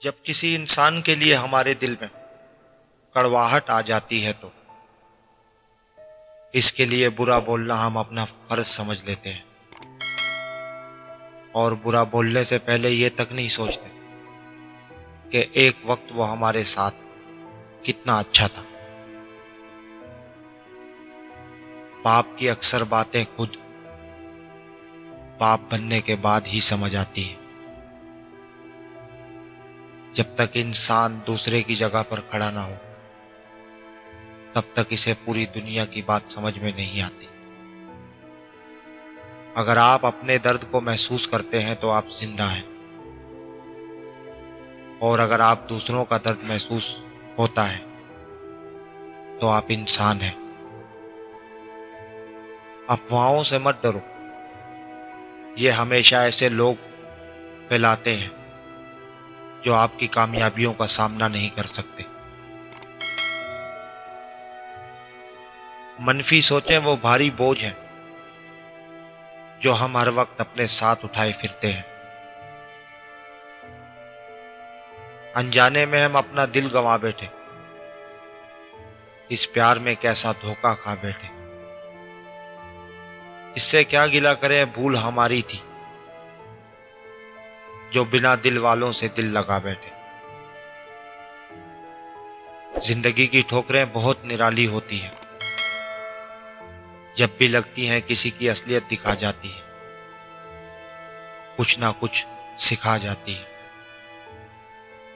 जब किसी इंसान के लिए हमारे दिल में कड़वाहट आ जाती है तो इसके लिए बुरा बोलना हम अपना फर्ज समझ लेते हैं और बुरा बोलने से पहले ये तक नहीं सोचते कि एक वक्त वो हमारे साथ कितना अच्छा था। पाप की अक्सर बातें खुद पाप बनने के बाद ही समझ आती हैं। जब तक इंसान दूसरे की जगह पर खड़ा ना हो तब तक इसे पूरी दुनिया की बात समझ में नहीं आती। अगर आप अपने दर्द को महसूस करते हैं तो आप जिंदा हैं, और अगर आप दूसरों का दर्द महसूस होता है तो आप इंसान हैं। अफवाहों से मत डरो, ये हमेशा ऐसे लोग फैलाते हैं जो आपकी कामयाबियों का सामना नहीं कर सकते। मनफी सोचें वो भारी बोझ हैं जो हम हर वक्त अपने साथ उठाए फिरते हैं। अनजाने में हम अपना दिल गंवा बैठे, इस प्यार में कैसा धोखा खा बैठे। इससे क्या गिला करें, भूल हमारी थी जो बिना दिल वालों से दिल लगा बैठे। जिंदगी की ठोकरें बहुत निराली होती हैं, जब भी लगती हैं किसी की असलियत दिखा जाती है, कुछ ना कुछ सिखा जाती है।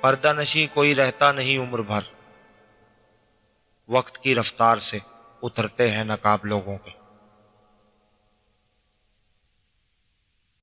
पर्दानशी कोई रहता नहीं उम्र भर, वक्त की रफ्तार से उतरते हैं नकाब लोगों के।